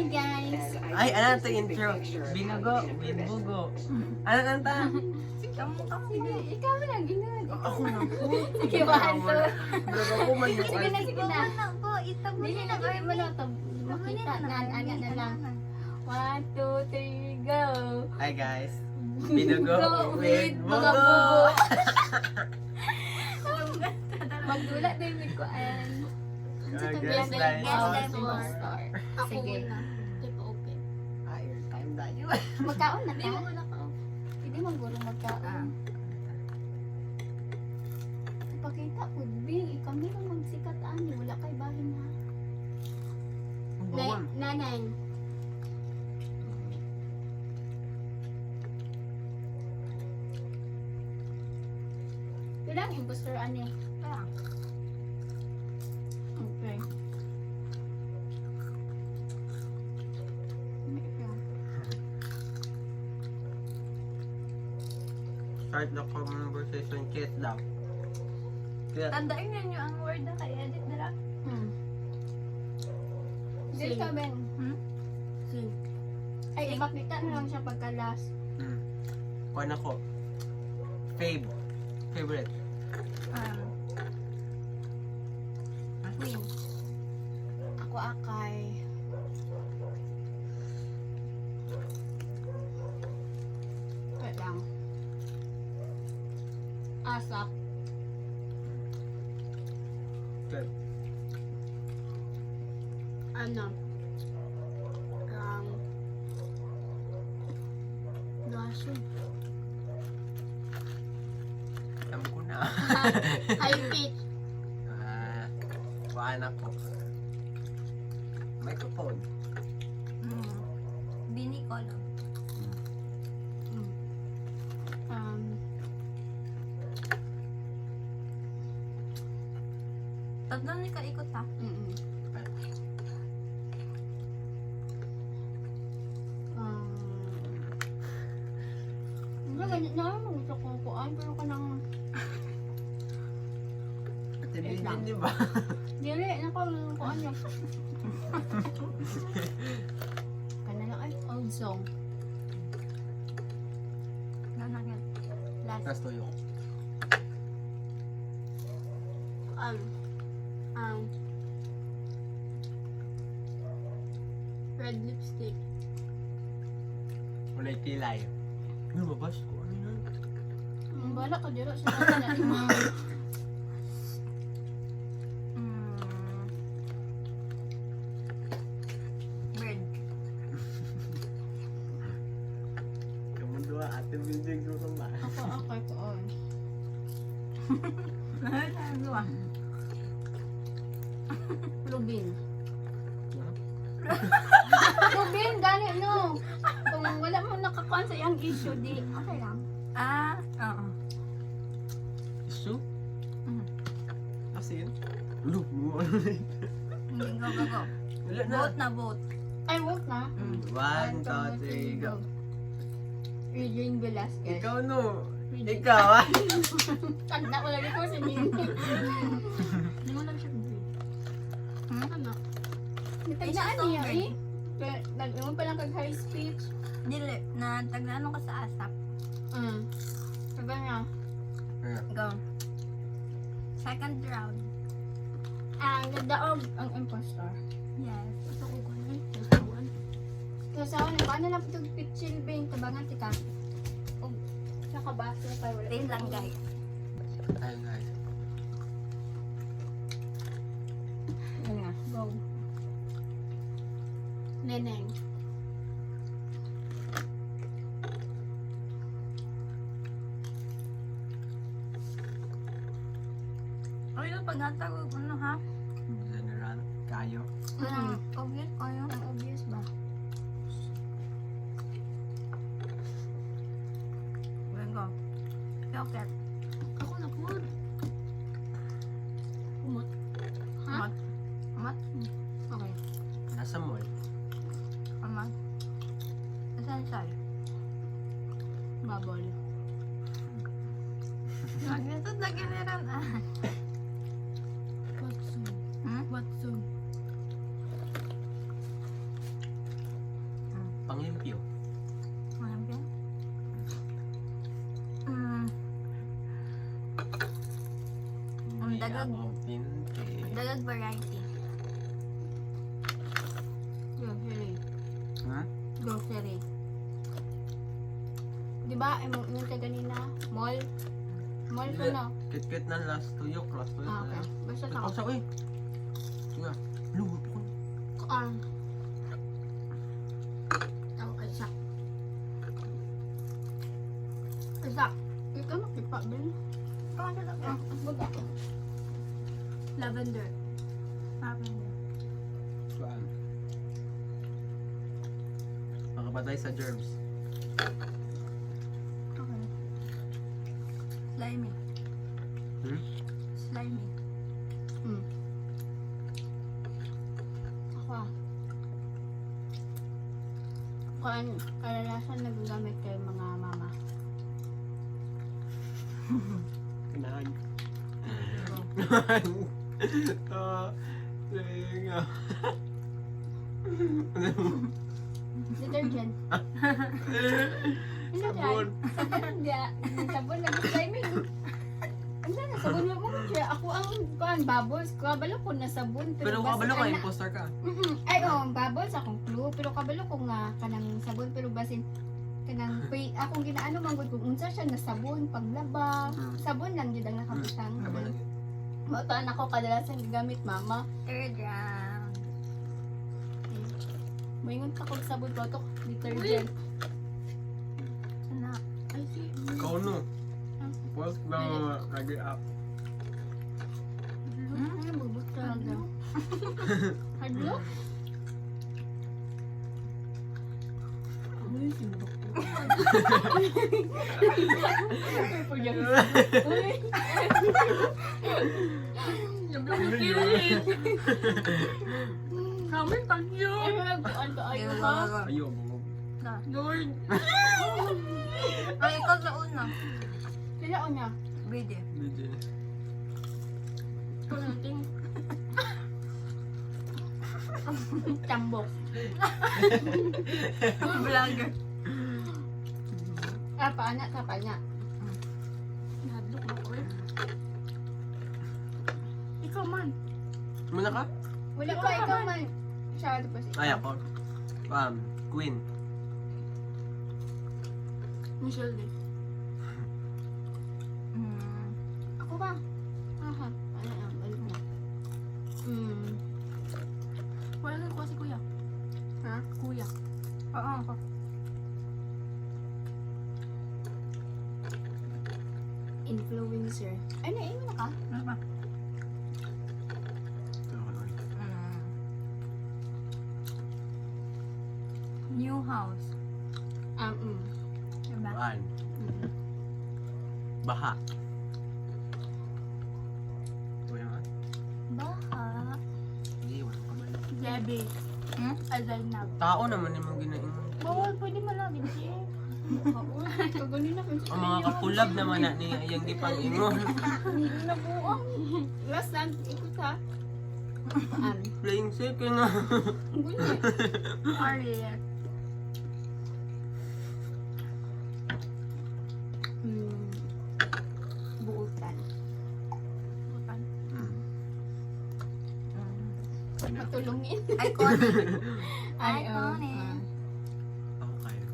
Hi guys! Ay, ano ito intro? Binugo, binbugo. Ano nanta? Sige, ikaw na, ginag. Ako na po. Sige, 1, 2. Vlog ako man yung Sige na, sige na. po, itabi Hindi na, hindi mo na ito. Makita, ana na lang. 1, 2, 3, go! Hi guys. Binugo with mga bugo. bugo. Magdulat din with ko an. Guys, guys. Star. Ako Sige. muna. Keep open. Ay, time tayo. Magkaon na Hindi ta. mo muna ka. Hindi man guro magkaon. Pakita po, Bing. Kami lang magsikat ani. Wala kay bahin ha. Nanay. Ilang imposter ani? Okay. Start the conversation chat daw. Chat. Tandaan ninyo ang word na kay edit nila. Dili ka, Ben. Sing. Ay, ipakita na lang siya pagka-last. Kuha na ko. Favorite. Queen. Ako akay. Wait lang. Asak. Chat. Ano? Naso. Alam ko na. High pitch. Kuha na ko. Microphone. Bini ko lang. Tatlo ni kaikot ha. Ganyan na mo gusto kong kuan pero kanang Ate Wait lang. Bidin, di ba? dili na ko kuan niya. Kana lang ay old song. Nanagyan. Last. Tapos tuyo. Red lipstick. Ulay kilay. Ano mabas ko? Ano yan? Bala ka dira sa na. Bird. Kamundua, ate Bidin ko ba? Ako akay ko on. Ano ah? Rubin. Rubin, gani no. Kung wala mo nakakuan sa iyang issue, di okay lang. Oo. Issue? Mhm. Asin? Look, mo. Hindi, go. Wala na. Vote na vote. Ay, vote na. 1, 2, 3, go. Eugene Velasquez. Ikaw no. Ikaw ah. Tanda ko lagi ko si Nini. Hindi mo lang siya breed. Ano? Nagtagnaan niya eh. Nag-iwan pa lang kag high speech. Dili, na taglaano ka sa asap. Sabi niya. Go. Second round. Nagdaog ang impostor. Yes. Ito ko ganun. So, paano lang itong pitchil bing tabangan tika? O, nakabasa pa wala. Same lang guys. Ayun guys. Yan nga, go. Neneng. Ay, yung pag-natawag ano ha? General. Kayo. Obvious kayo. Ang obvious ba? Go. Yoket. Ako na po. Umot. Ha? Mat. Okay. Nasa mall. Ama. Essential. Babol. Naglisod na giliran ah. Watson. Hmm? Watson. Dagag. ako pinti. Dagag variety. Grocery. Ha? Grocery. Di ba, yung ka ganina, mall? Mall ko Hindi. na. Kit-kit na last tuyok Ah, na okay. yan. Basta Ikaw sa sa uy. Sige. Lugot ko. kaan. Okay, isa. Isa. Ikaw makipa, Ben. Ah, baga. Lavender. Saan? Makapatay sa germs. Okay. Slimy. Hmm? Slimy. Hmm. Ako ah. Kuan, kadalasan nagagamit kay mga mama. Kinahan. Linga. Detergent. Sabon. Sabon hindi. Sabon nag-sliming. Ano na, sabon mo siya. Ako ang kuan, bubbles. Kabalo ko na sabon. Pero basta kabalo ka, ana- imposter ka. Ay, bubbles akong clue. Pero kabalo ko nga kanang sabon. Pero basin, kanang akong ginaano manggod kung unsa siya na sabon, paglaba. Sabon lang yun ang nakabutang. Tama lang yun. Mautaan ako kadalasan gamit mama. Third round. Mayingon ka kog sabon to detergent. Ano? Ay, si. Ikaw no. First na lagi up. Ano bubot ka lang daw? Hadlo? Uy, simbok ko. Uy. Kami tanyo. Ay, nagkuhan ka ayo ka. Ayaw, bumog. Lord. Ay, ikaw sa una. Sila o niya? Bide. Medyo. Ito natin. Tambok. Vlogger. Paana, kapanya. Nadlok mo ko eh. Ikaw man. Muna ka? Wala pa, ikaw man. Siya, pa si Ay, ako. Queen. Michelle din. Hmm. Ako ba? Aha. Balik na. Wala ko si kuya. Ha? Kuya. Oo, ako. Influencer. Ay, naiiwan na ka? Ano ba? Hmm. New house. Diba? An. Baha. Ito yung nga. Baha. Hindi, wala ka man. Debbie. Hmm? Azainab. Tao naman yung mga ginain. Bawal, pwede man lang din siya. Kaganin na Ang mga kapulab naman na ni yung gipang ingon. Hindi na buong. Last time, ikot ha. Playing second nga. Gunit. Ariel. Buutan. Bukan. Matulungin. Iconic. Ay, Iconic. Ako kayo.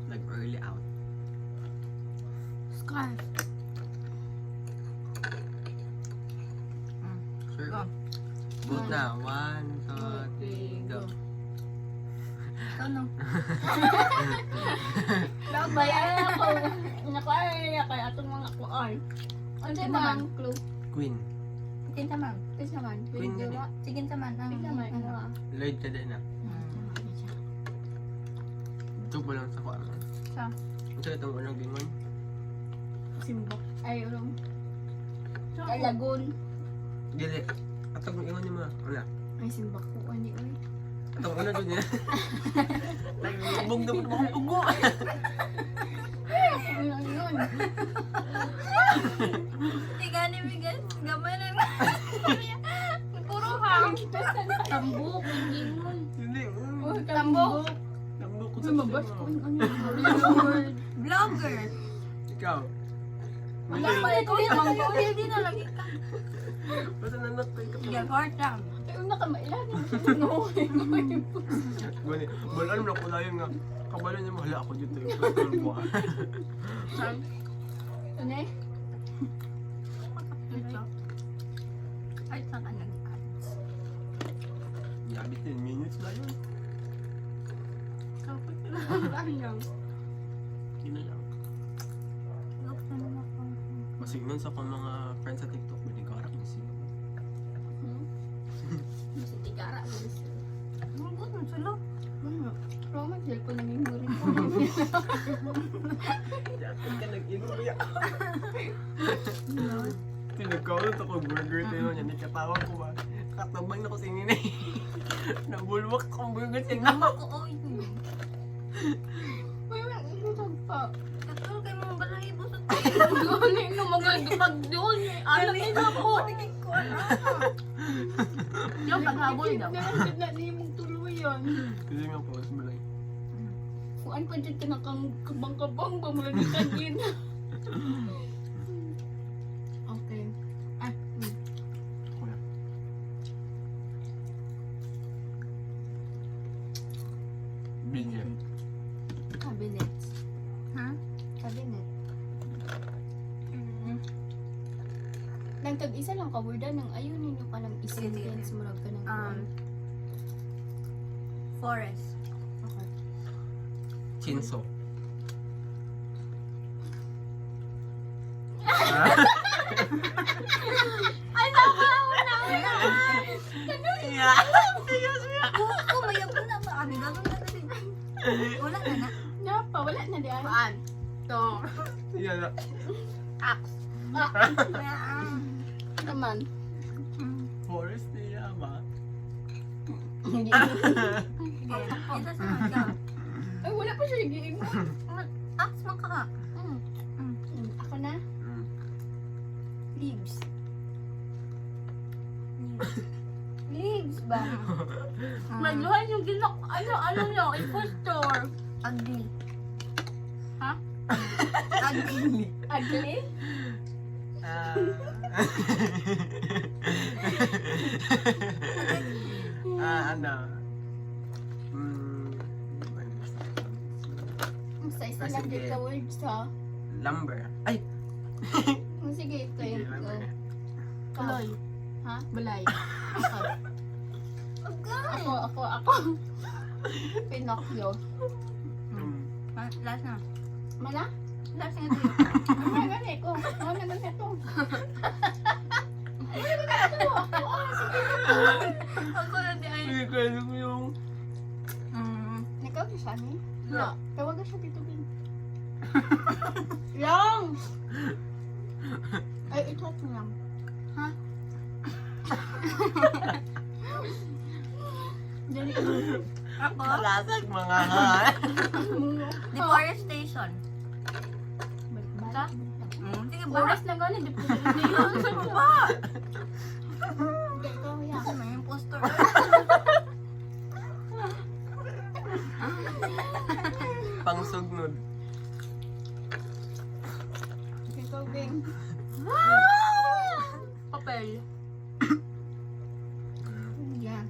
Nag-early out. Scarf. Sure. Go. Good na. 1, 2, 3, go. Ikaw no. Bayan ako. Nakuha kay atong mga kuan. Ano Sige ba naman. ang clue? Queen. Sige naman. Kasi naman. Queen Pwede gani. ba? Sige naman. Pwede naman. Ano ah? Lloyd ka din na. Ito pa lang sa kuwan. Sa? Ito itong unang gingon. Simbok. Ay, urong. Lagoon. Dili. Atag mo ingon niyo mga. Wala. Ay, simbok ko. Ani, uy. Atag una doon niya. Nagbubog na mo akong pugo. Ano yun? Tiga ni Miguel. Gamay na na. Puro hang. Tambok. Hindi nun. Hindi. Oh, tambok. Nambok ko Uy, sa mabas ko. mo. Ano yun? Vlogger. Ikaw. Wala pa ito yung mga Hindi na lagi ka. Basta nanot pa ikaw. Sige, korta. Pero nakamailan. Nuhuhin ko yung Gani, balaan na ko lang nga. Kabalo niya mahala ako dito yung pastor mo. Ano eh? Ay, saan ka nag-ads? Yabi 10 minutes na yun. Kapag lang. Yun na lang. Buksan mo na po. Masignan sa akong mga friends sa TikTok, binigara ko siya. Kasi tigara. Ang good na sila. Pero mag-gel ko na yung burin ko. Yakin ka nag-inuya. Tinagkaulat ako burger tayo niya. Nagkatawag ko ba? Katabang na ko si Ninay. Nabulwak akong burger siya. Nama ko, oy. Uy, wala pa. Katulog kayo mga balahibo sa Gano'n yung mga pag doon eh. Alam mo na po. ko. Yung paghabol daw. Nakakit na niya mong tuloy yan. Kasi nga po, mas malay. Kuan pa dyan ka na kang kabang-kabang ba mula ni Kagin. Okay. Kuya. Bigyan. Cabinet. Ha? Cabinet. Nang tag-isa lang kawarda nang ayaw ninyo ka ng i-sentence murag ka ng kuan. Forest. Okay. Chinso. Ay, nakawa na! Yeah. Ko, mayabon na ba? Abi, gano'n na rin. Wala na na. Napa, wala na di ay. Paan? To. Yan na. Naman. Forest niya ba? Hindi. Sige, isa sa mga. Ay, wala pa siya yung mo. Ax man ka. Ako na. Leaves. Leaves ba? Magluhan yung ginok. Ano nyo? Impostor. Ugly. Ha? Ugly. Ugly? Ano? Isa-isa lang din ka words ha. Lumber. Ay! Sige, ito Sige, yun. lumber. Kaloy. Ha? Balay. Ugly. Ako. Pinocchio. Last na. Mana? Last na ito. Ano na gani ko? Ano na gani ito? Ako na di ay. Hindi ko alam yung... Ikaw si Shani? No. Tawagan siya dito, Bin. Long! Ay, ito ito lang. Ha? Dali. Ako? Malasag mga ha. Deforestation. Bata? Sige, ba? Oras na gani. Deforestation. Ba? Hindi, ikaw yan. Ako may impostor. Pangsugnod. Ikaw, Bin. Papel. Yan.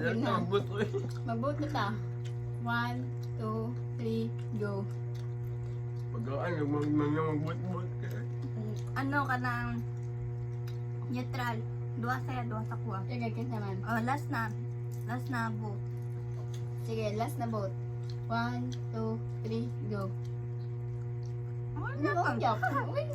Yan na. na, magbuto eh. Mag-vote na ta. 1, 2, 3, go. Pagkaan, magbut-but ka. Ano ka ng neutral? Dua saya, dua sa kuha. Sige, kins naman. Oh, last na. Last na vote. Sige, last na vote. 1, 2, 3, go. Ano Ano ka? ba? Yap. Uy.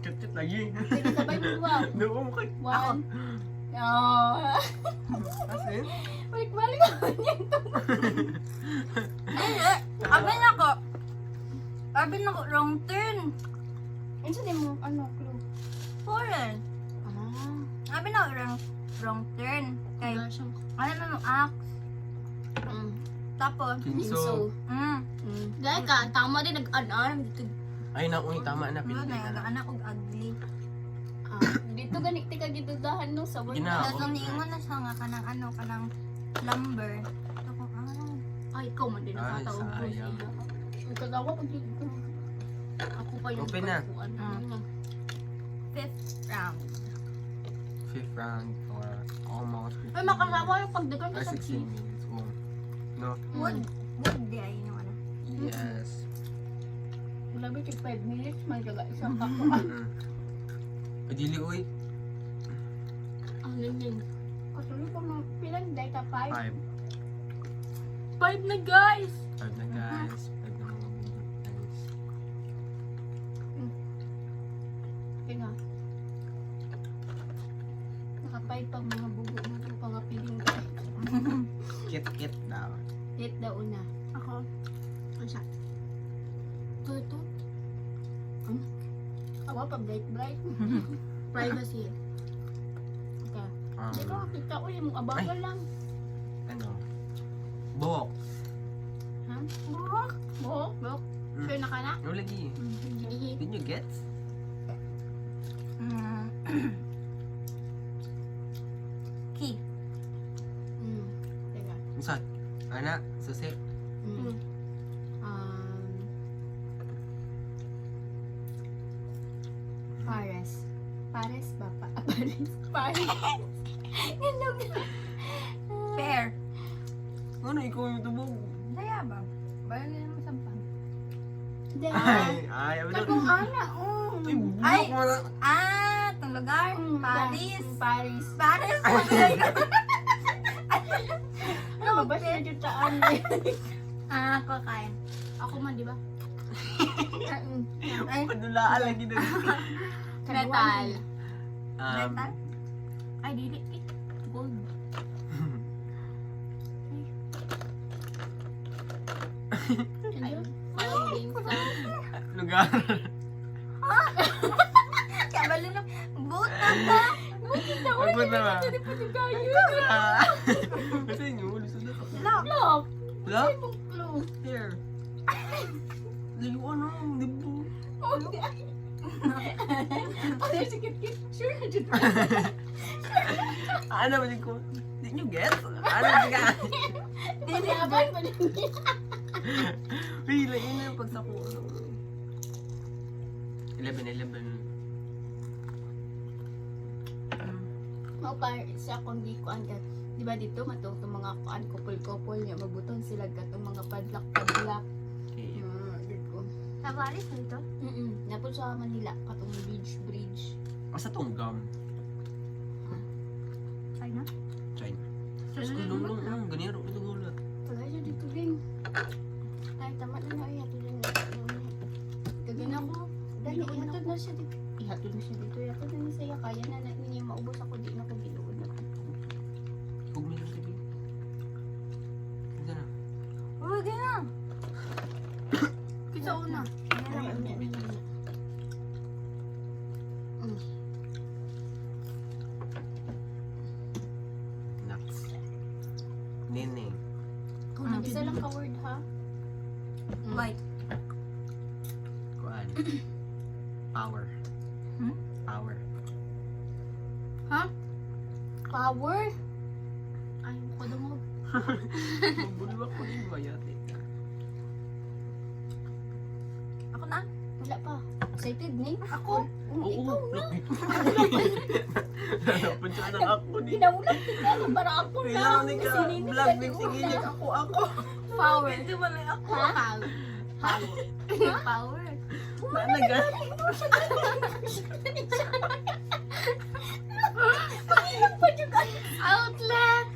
Kit-kit lagi. Sige, sabay mo ba? Doon kay... 1. Oh. Asin? Balik-balik ako niyan. Hindi. Abin ako. Abin ako, wrong turn. Ano sa mo? Ano? Clue? Forest. Ah. Abin ako, wrong turn. Kay, Wala siyang... ano na no, ax. Tapos, Kinso. Dahil ka, tama din nag-an-an dito. Ay, nauni, tama na. yun Pinili na, na. anak og ugly. Dito ganit ka gidudahan no sa word. Gina- Tapos nung niingon na siya nga, kanang ano, kanang lumber. Ito ko, Ay, ikaw man din Ay, nakataog ko sayang. siya. Kagawa pag dito. Ako pa yung Open na. pagkuhan. Ah. 5th round. 5th round or almost 15 Ay, makasawa yung pagdagan or ka sa 16 cheese. minutes. Oh. No? Wood di ay yung ano. Yes. Labi yung 5 minutes, may gaga isang kako. Adili, uy. Ang lining. Kasulo pa mga pilang day ka 5? 5. 5 na guys! 5 na guys. 5 na mga guys. Kaya naka-5 pa mga bugo mo po pang piling guys. Kit daw. Hit daw una. Ako. Ano siya? Ito. Awa pa bright. Privacy. Okay. Hindi ko makita ko yung abagal lang. Ano? Buhok. Ha? Buhok? Buhok? Sure na ka na? Ano lagi? Hindi. Did you get? Key. Teka. Misal? Ana? Susi? Pares. Pares ba? Pares. Fair. Ano? Ikaw yung tubog? Daya ba? Bayan nila mo sampan. Hindi. Ay, ano? Katong ana. Ay! Ay, wala. Itong lugar. Paris. Paris. Paris. Ano ba siya yung taan? Ako kaya. Ako man, di ba? Ay, Padulaan lagi na. Metal. metal. Ay, dili. Gold. Ano? Parang game sa... Lugar. Kaya balo na. Buta ka. Huwag na ba? Hindi pa si Gayo. Kasi inyo, lisod na. Lock. Lock. Wala? Ay, mong clue. Here. Layo ano, libo. Okay. Ano yung sikit-kit? Sure na dyan. Ano ba din ko? Did you get? Ano ba ka? Paglaban pa din. Uy, layo na yung pagsako. 11. Mga par sa akong di ko angkat. Di ba dito matong itong mga kuan couple-couple niya mabutang sila katong mga padlak-padlak. Okay. Dito. Sa Paris nito? Napun sa Manila katong bridge. Asa tong gum? Ay na? China. Tapos gulong-gulong, ganyan ito gulat. Wala siya dito din. Ay, tama na na. Ihatod na. Kagana ko. Dali, ihatod na siya dito. Ihatod na siya dito. Ihatod na siya. Kaya na niya maubos ako. Di na ko giluon na. Huwag mo lang sabihin. Ito na. Uy, di na. Kita una. Nuts. Nene. Isa lang ka word ha? White. Kuan. Power. Power. Ha? Power? Ay, ko daw mo. Mabulwak ko din ba yate? Ako na? Wala pa. Excited ni? Ako? Oo. Ikaw na. Punta na ako din. Ginaulat kita na para ako na. Kailangan ni ka. Sinini Vlog, ka big doon sige na. ako. Power. Hindi mo lang ako. Ha? Power. Nanaga. Outlet!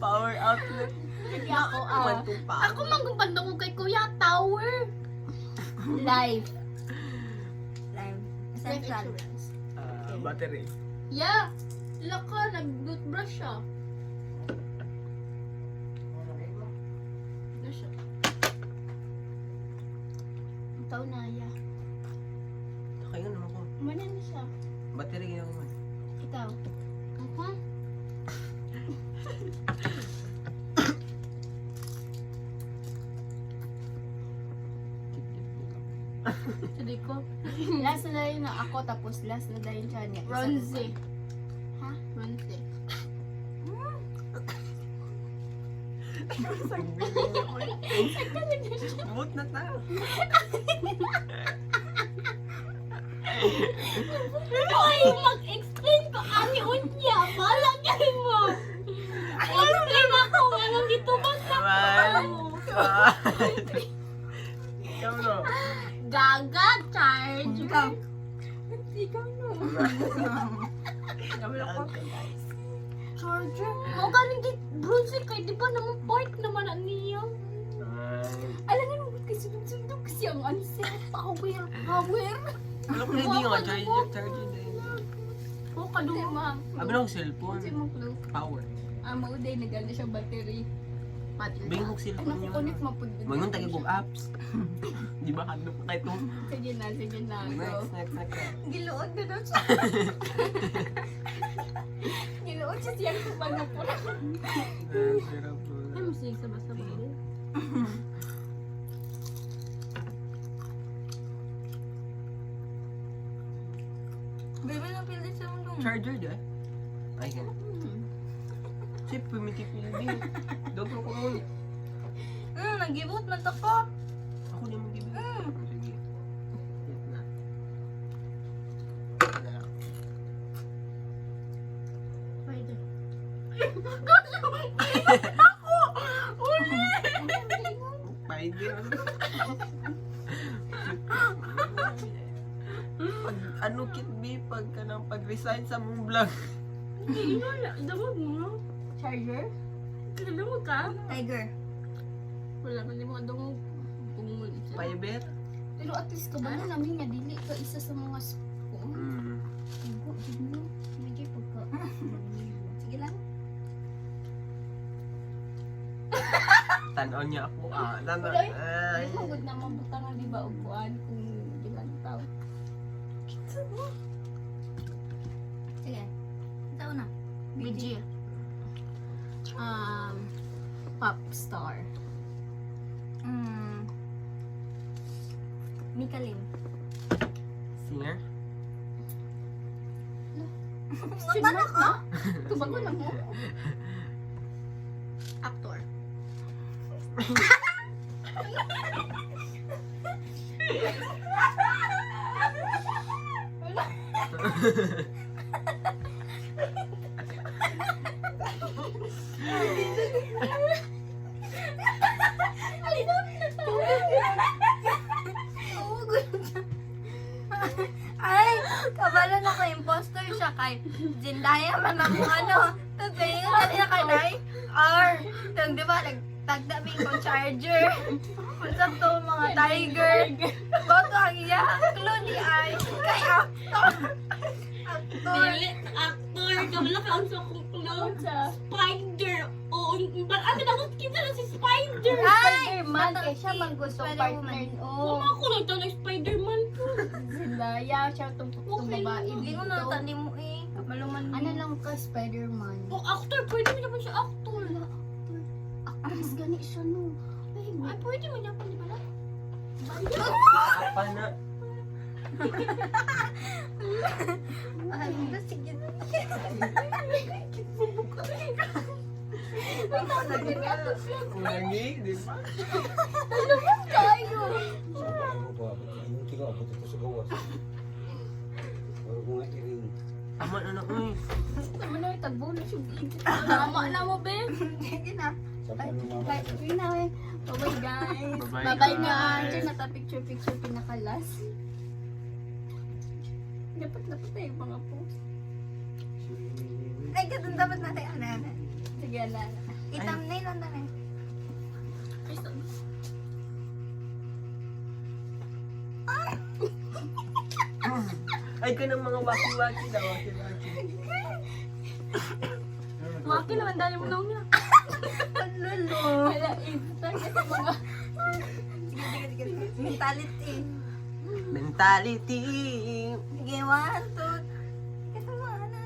Power outlet. Hindi ako Mantupa. Ako manggupanda ko kay Kuya Tower. Life. Live. Life Essential. insurance. Battery. Yeah. Laka, nag-toothbrush siya. Ano siya? Ang tao na, yeah. Kaya naman ko. Umana na siya. Battery yun naman. Ikaw. Sabi ko. Last na dahil na ako, tapos last na dahil siya niya. Bronze. Ha? Bronze. Sagbili niya ko eh. Bot na tayo. Hoy, mag-explain ko ani unya. Bahala ka mo. Explain ako anong dito ba sa Ikaw no. Gaga charge. Ikaw. Ikaw no. Gawin ako. Charger. Mo galing git bronze kay di ba naman part naman ang niya. Alam mo kasi sundok kasi ang answer. Power. Alam ko hindi nga, charger din. O kaduma. Abi na cellphone. Kasi mo clue. Power. Mauday nagana siya battery. Bing kong cellphone Ano niyo. ko connect mapud. Mga nung taga apps. Di ba hadlo pa kayo itong Sige na, go. next. Giluod na daw siya. Giluod siya siya kung baga po. Ay, musinig sa basta ba? Baby, napilit sa mundo. Charger di ay ganun. Sip, pumitipil din. Dobro ko mo. Nagibot man to ko. Ako din mag-ibig. Sige. Hit na. Pwede. Pwede. Pag ano kit B pag ka nang pag-resign sa mong vlog. Hindi, wala. Damag mo. Charger? Kilala mo ka? Tiger. Wala man, di mo adong pumuli siya. Fiber? Pero at least kabalo namin nga, dili ka isa sa mga spoon. Igo, di mo. Medyo pagka. Sige lang. Tanaw niya ako. Tanaw. Wala. Ay. Di mo good na mabutang nga, di ba, upuan kung di lang tao. Sige. Ito na. BG. Pop star. Mika Lim. Singer? Ano ka? Tubago lang mo. Actor. Ay, kabalo na ko imposter siya kay Zendaya man ang ano. Tapos ngayon na kay Nay. R. Tapos di ba, nagtagdaming kong charger. Usap to mga tiger. Boto ang iya. Clue ni ay. Kay actor. Actor. Actor. Kabala ka ang sa kong Spider. Oo, ano na kung kita na si Spider. Spider-Man. Kaya siya man gusto Spider-Woman. partner. Oo. Ako nagtanong ng Spider-Man ko. Zendaya siya itong babae. Hindi ko natanim mo eh. Maluman mo. Ano lang ka, Spider-Man? Oh, actor. Pwede mo naman siya actor. Actress gani siya no. Ay, pwede mo niya pa, di ba na? Apa na? Ay, sige na. Lagi, di ba? Kayo! Tama na na, uy. Tama na yung tagbo na siya. Tama na mo, Ben. Sige na. Bye na, eh. Bye guys. Bye-bye, Bye guys. guys. Diyan nata picture pinakalas. Dapat tayo mga post. Ay, ganun dapat natin ano. Sige na. I-thumbnail lang na rin. Ay, ka ng mga waki-waki daw. Waki-waki. Maki naman dali mo nung niya. Lolo. Kaya instant kasi mga Sige. Mentality. Mentality. Sige, 1, 2. Kasi mo, ano.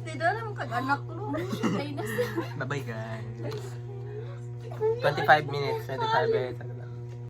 Dito alam kag-anak ko. Ay, nasa. Bye-bye, guys. 25 minutes. 25 minutes.